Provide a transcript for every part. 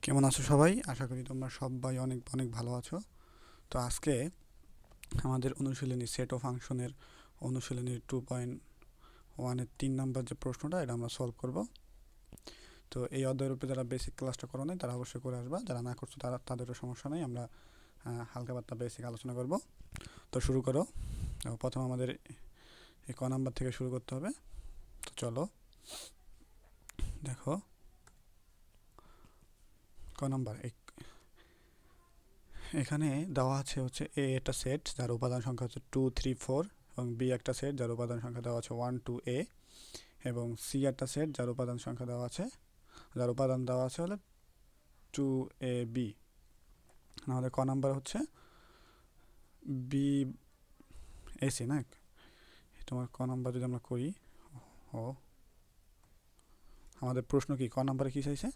কেমন আছো সবাই? আশা করি তোমরা সবাই অনেক অনেক ভালো আছো। তো আজকে আমাদের অনুশীলনী সেট ও ফাংশনের অনুশীলনী 2.1-এর 3 নাম্বার যে প্রশ্নটা এটা আমরা সলভ করব। তো এই অধ্যায়ের উপরে যারা বেসিক ক্লাসটা করো নাই তারা অবশ্যই করে আসবা, যারা না করছো তাদেরও সমস্যা নেই। আমরা হালকা পাতলা বেসিক আলোচনা করব। তো শুরু করো। তো প্রথম আমাদের এই ক নাম্বার থেকে শুরু করতে হবে। তো চলো দেখো, ক নাম্বার এখানে দেওয়া আছে হচ্ছে এ একটা সেট যার উপাদান সংখ্যা হচ্ছে 2 3 4, এবং বি একটা সেট যার উপাদান সংখ্যা দেওয়া আছে 1 2 এবং সি একটা সেট যার উপাদান দেওয়া আছে হলে 2 বি। আমাদের ক নাম্বার হচ্ছে বি এসি না? তোমার ক নাম্বার যদি আমরা করি, ও আমাদের প্রশ্ন কি, ক নাম্বারে কি চাইছে?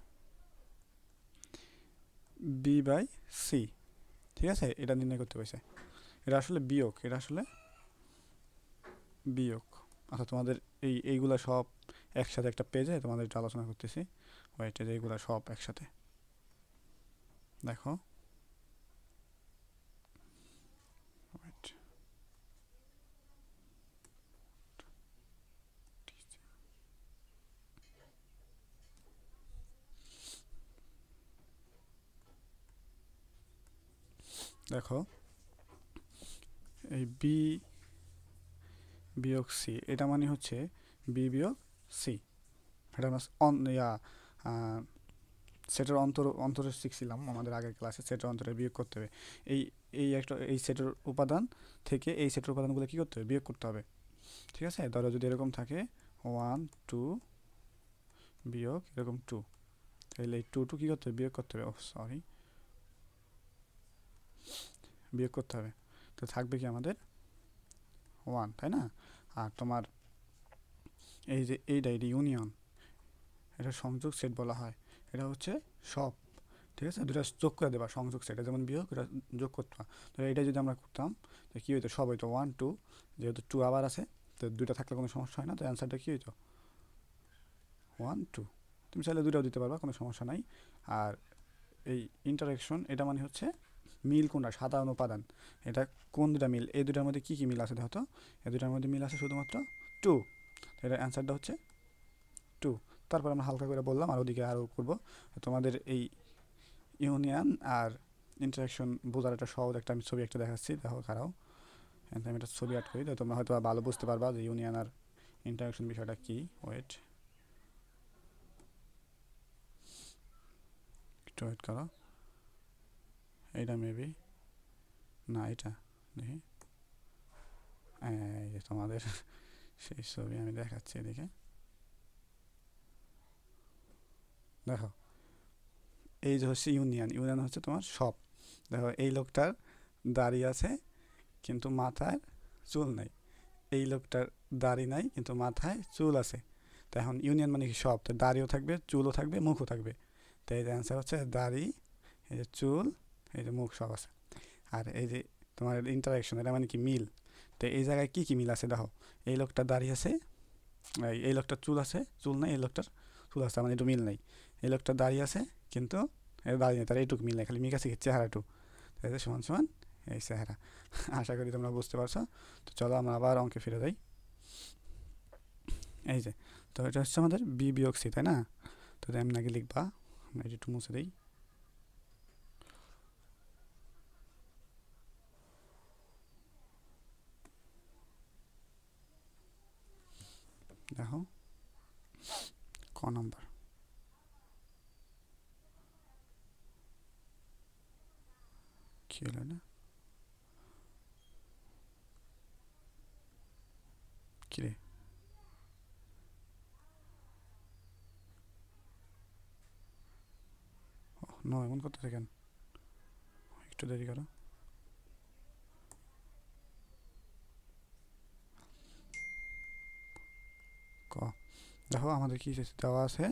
B by C. ঠিক আছে, এটা নির্ণয় করতে পারছে। এটা আসলে বিয়োগ, বিয়োগ। আচ্ছা, তোমাদের এইগুলা সব একসাথে একটা পেজে তোমাদের এটা আলোচনা করতেছি। ওয়েট, যে এইগুলা সব একসাথে দেখো। ওয়েট, দেখো এই বি বিয়োগ সি, এটা মানে হচ্ছে বি বিয়োগ সি। এটা আমরা সেটের অন্তরে শিখছিলাম আমাদের আগের ক্লাসে, সেটের অন্তরে বিয়োগ করতে হবে। এই এই সেটের উপাদান থেকে এই সেটের উপাদানগুলো কী করতে হবে? বিয়োগ করতে হবে। ঠিক আছে, ধরো যদি এরকম থাকে 1 2 বিয়োগ এরকম 2, তাহলে এই 2 কী করতে হবে? বিয়োগ করতে হবে। ও সরি, বিয়োগ করতে হবে। তো থাকবে কি আমাদের 1, তাই না? আর তোমার এই যে এইটা ইউনিয়ন, এটা সংযোগ সেট বলা হয়। এটা হচ্ছে সব। ঠিক আছে, দুটা যোগ করে দেবা সংযোগ সেট, যেমন বিয়োগ এটা যোগ করতে হয়। তো এটা যদি আমরা করতাম তো কী হইতো? সব হইতো 1 2, যেহেতু 2 আবার আছে তো দুইটা থাকলে কোনো সমস্যা হয় না। তো অ্যান্সারটা কী হইতো? 1 2। তুমি চাইলে দুইটাও দিতে পারবা, কোনো সমস্যা নাই। আর এই ইন্টারাকশন, এটা মানে হচ্ছে মিল কোনটা, সাধারণ উপাদান। এটা কোন দুটা মিল? এই দুটার মধ্যে কী কী মিল আছে দেখো তো। এই দুটার মধ্যে মিল আছে শুধুমাত্র 2। এটার অ্যান্সারটা হচ্ছে 2। তারপর আমরা হালকা করে বললাম, আর ওদিকে আরও করবো। তোমাদের এই ইউনিয়ন আর ইন্টারাকশন বোঝার একটা সহজ একটা আমি ছবি একটা দেখাচ্ছি, দেখো খারাও। আমি একটা ছবি অ্যাড করি, তো তোমরা হয়তো ভালো বুঝতে পারবা যে ইউনিয়ন আর ইন্টারাকশন বিষয়টা কী। ওয়েট, একটু ওয়েট করো। এইটা মেবি না, এটা দেখি। এই যে তোমাদের সেই ছবি আমি দেখাচ্ছি এদিকে, দেখো। এই যে হচ্ছে ইউনিয়ন, ইউনিয়ন হচ্ছে তোমার সব। দেখো এই লোকটার দাড়ি আছে কিন্তু মাথায় চুল নাই, এই লোকটার দাড়ি নাই কিন্তু মাথায় চুল আছে। তো এখন ইউনিয়ন মানে কি? সব। তো দাড়িও থাকবে, চুলও থাকবে, মুখও থাকবে। তো এই যে অ্যান্সার হচ্ছে দাড়ি, এই যে চুল, এই যে মুখ, সব আছে। আর এই যে তোমার ইন্টারাকশন, এটা মানে কি? মিল। তো এই জায়গায় কী কী মিল আছে দেখো। এই লোকটার দাড়ি আছে, এই লোকটার চুল আছে, চুল নাই, এই লোকটার চুল আছে, মানে একটু মিল নেই। এই লোকটার দাড়ি আছে কিন্তু এর দাড়ি নেই, তার এইটুকু মিল নেই, খালি মিল আছে কি? চেহারাটু। তাই সমান সমান এই চেহারা। আশা করি তোমরা বুঝতে পারছো। তো চলো আমরা আবার অঙ্কে ফিরে যাই। এই যে, তো এটা হচ্ছে আমাদের বি বিয়োগ সি, তাই না? তো এমন আগে লিখবা, আমরা এটা একটু মুছে দিই। দেখো ক নাম্বার, কি হলো না? কিরে, নো এমন করতেছে কেন? একটু দেরি করো। ক, দেখো আমাদের কি দেওয়া আছে?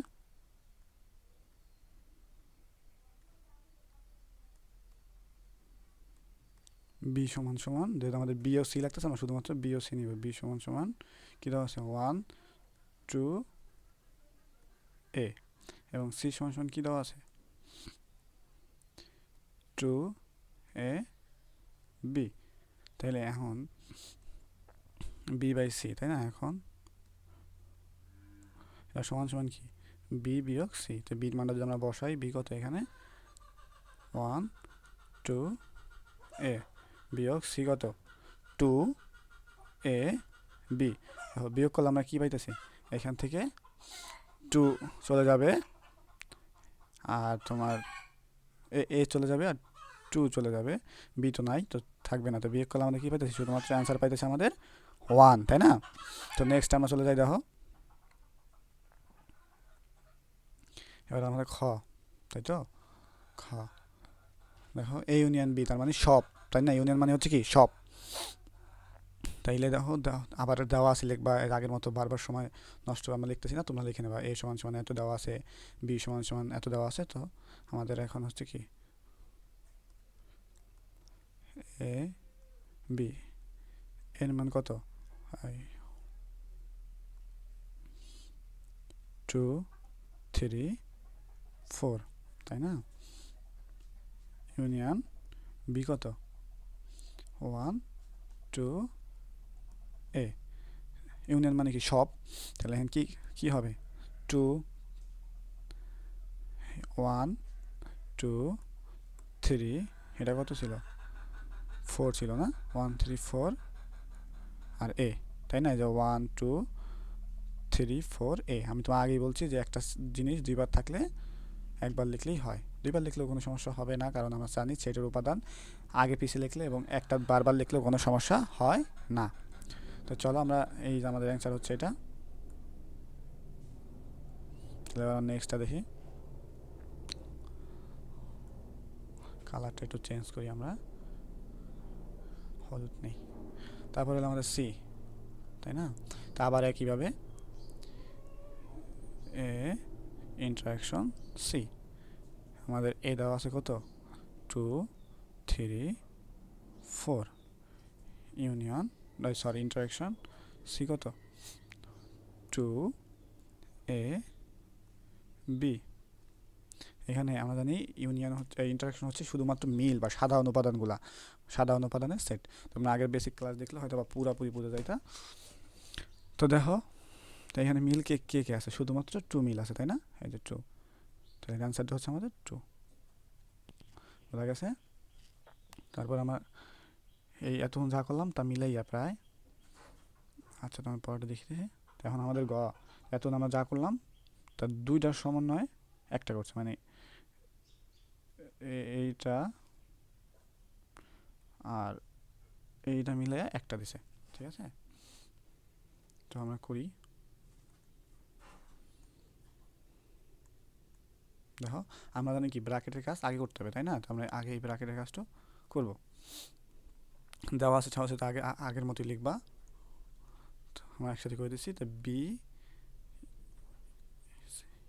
বি সমান সমান, যেহেতু আমাদের বি ও সি লাগতেছে, আমরা শুধুমাত্র বি ও সি নিব। বি সমান সমান কি দেওয়া আছে? 1 2 এ। এবং সি সমান সমান কী দেওয়া আছে 2 a b। তাহলে এখন b বাই সি, তাই না? এখন এটা সমান সমান কি বি বিয়োগ সি। তো বির মানটা যদি আমরা বসাই, বি কত এখানে 1 2 a বিয়োগ সি কত 2 a b। বিয়োগ করলে আমরা কী পাইতেছি, এখান থেকে 2 চলে যাবে আর তোমার এ চলে যাবে আর 2 চলে যাবে, বি তো নাই, তো থাকবে না। তো বিয়োগ করলে আমাদের কী পাইতেছি, শুধুমাত্র অ্যান্সার পাইতেছে আমাদের 1, তাই না? তো নেক্সট আমরা চলে যাই, দেখো এবার আমাদের খ, তাই তো? খ দেখো এ ইউনিয়ন বি তার মানে সব, তাই না? ইউনিয়ন মানে হচ্ছে কি সব। তাইলে দেখো আবার দেওয়া আছে লিখবা, এর আগের মতো বারবার সময় নষ্ট আমরা লিখতেছি না, তোমরা লিখে নেবা এ সমান সমান এত দেওয়া আছে, বি সমান সমান এত দেওয়া আছে। তো আমাদের এখন হচ্ছে কি এ বি এর মান কত 2 3 4, তাই না? ইউনিয়ন বি কত 1 2 a। ইউনিয়ন মানে কি সব, তাহলে এখন কি কি হবে 2 1 2 3, এটা কত ছিল 4 ছিল না, 1 3 4 আর এ, তাই না? এই যে 1 2 3 4 এ। আমি তো আগেই বলছি যে একটা জিনিস দুইবার থাকলে একবার লিখলেই হয়, দুইবার লিখলেও কোনো সমস্যা হবে না, কারণ আমরা জানি সেটার উপাদান আগে পিছিয়ে লিখলে এবং একটা বারবার লিখলেও কোনো সমস্যা হয় না। তো চলো আমরা এই যে আমাদের অ্যান্সার হচ্ছে এটা। তাহলে নেক্সটটা দেখি, কালারটা একটু চেঞ্জ করি আমরা, হলুদ নেই। তারপরে হলো আমাদের সি, তাই না? তা আবার একইভাবে এ ইন্টারাকশন সি। আমাদের এ দেওয়া আছে কত 2 3 4, ইউনিয়ন সরি ইন্টারাকশন সি কত 2 a b। এখানে আমরা জানি ইউনিয়ন হচ্ছে ইন্টারাকশন হচ্ছে শুধুমাত্র মিল বা সাধারণ উপাদানগুলা, সাধারণ উপাদানের সেট। তোমরা আগের বেসিক ক্লাস দেখলে হয়তো বা পুরাপুরি বোঝা যায়। তো দেখো, তো এখানে মিল কে কে কে আছে, শুধুমাত্র 2 মিল আছে, তাই না? এই যে 2, তাহলে অ্যান্সারটা হচ্ছে আমাদের 2, বোঝা গেছে? তারপর আমার এই এতক্ষণ যা করলাম তা মিলাইয়া প্রায়, আচ্ছা তোমার পরেরটা দেখি দেখি। এখন আমাদের গ, এতক্ষণ আমরা যা করলাম তার দুইটার সমন্বয়ে একটা করছে, মানে এইটা আর এইটা মিলে একটা দিছে, ঠিক আছে? তো আমরা করি, দেখো আমরা জানি কি ব্র্যাকেটের কাজ আগে করতে হবে, তাই না? তো আমরা আগে এই ব্র্যাকেটের কাজটা করব। দেওয়া আছে ছাড়া তো আগে আগের মতোই লিখবা, আমরা একসাথে করে দিচ্ছি। তো বি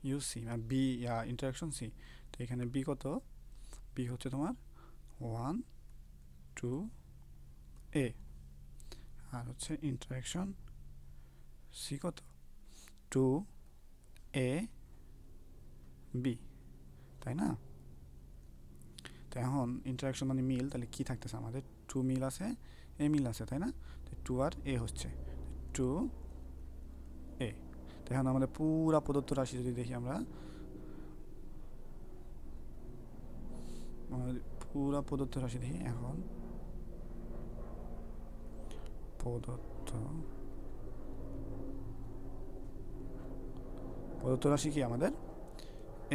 ইউ সি মানে বি ইন্টারাকশন সি। তো এখানে বি কত, বি হচ্ছে তোমার 1 2 এ, আর হচ্ছে ইন্টারাকশন সি কত 2 এ বি, তাই না? তো এখন ইন্টারাকশন মানে মিল, তাহলে কি থাকতেছে আমাদের 2 মিল আছে, এ মিল আছে, তাই না? তো 2 আর এ হচ্ছে 2 এ। তো এখন আমাদের পুরা প্রদত্ত রাশি যদি দেখি আমরা, পুরা প্রদত্ত রাশি দেখি এখন, প্রদত্ত প্রদত্ত রাশি কি আমাদের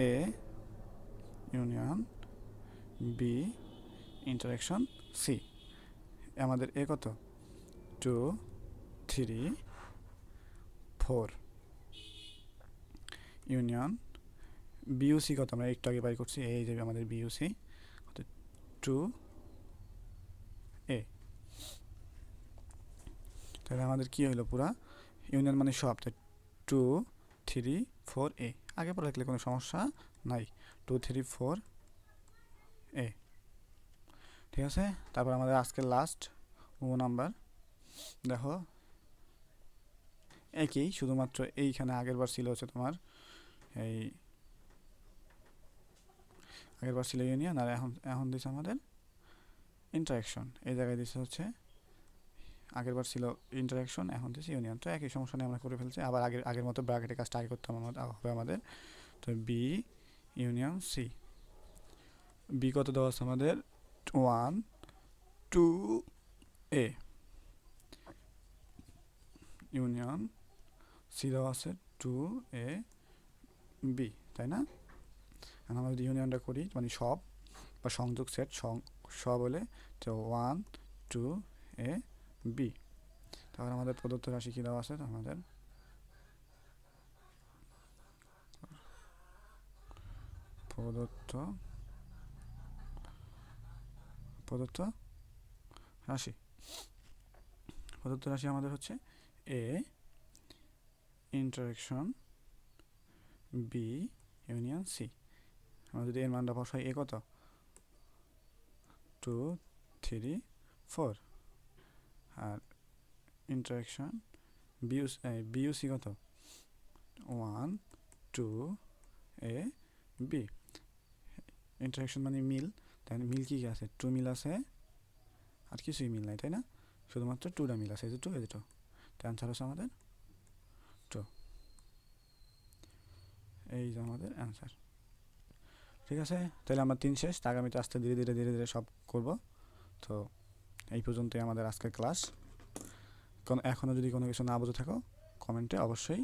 A union B intersection C. আমাদের এ কত 2 3 4, ইউনিয়ন বিইউসি কত আমরা একটু আগে বাই করছি, এই যে আমাদের বিইউসি কত 2 এ। তাহলে আমাদের কি হলো পুরা ইউনিয়ন মানে সব, তাই 2 3 4 এ। আগে পরে লিখলে কোনো সমস্যা নাই, 2 3 4 এ, ঠিক আছে? তারপর আমাদের আজকের লাস্ট নাম্বার, দেখো একই, শুধুমাত্র এইখানে আগের বার ছিল হচ্ছে তোমার এই আগের বার ছিল ইউনিয়ন, আর এখন এখন দিচ্ছে আমাদের ইন্টারাকশন। এই জায়গায় দিচ্ছে হচ্ছে, আগের বার ছিল ইন্টারাকশন, এখন দিচ্ছে ইউনিয়ন। তো একই সমস্যা নিয়ে আমরা করে ফেলছি। আবার আগের মতো ব্র্যাকেটের কাজটা আগে করতে হবে আমাদের। তো বি ইউনিয়ন সি। বি কত দেওয়া আছে আমাদের? 1 2 এ ইউনিয়ন সি দেওয়া আছে 2 এ বি, তাই না? এখন আমরা যদি ইউনিয়নটা করি, মানে সব বা সংযোগ সেট সব হলে তো 1 2 এ বি। তাহলে আমাদের প্রদত্ত রাশি কী দেওয়া আছে? আমাদের প্রদত্ত প্রদত্ত রাশি আমাদের হচ্ছে এ ইন্টারেকশন বি ইউনিয়ন সি। আমরা যদি এর মানটা বসাই, এ কত? 2 3 4, আর ইন্টারেকশন বিইউসি কত? 1 2 এ বি। ইন্টারেকশন মানে মিল, তাই মিল কী আছে? 2 মিল আছে, আর কিছুই মিল নাই, তাই না? শুধুমাত্র 2টা মিল আছে, এই যে 2 এই যে 2। তো অ্যান্সার হচ্ছে আমাদের 2। এই যে আমাদের অ্যান্সার। ঠিক আছে, তাহলে আমরা 3 শেষ। আগামীতে আস্তে ধীরে ধীরে ধীরে ধীরে সব করব। তো এই পর্যন্তই আমাদের আজকের ক্লাস। এখনও যদি কোনো কিছু না বুঝে থাকো, কমেন্টে অবশ্যই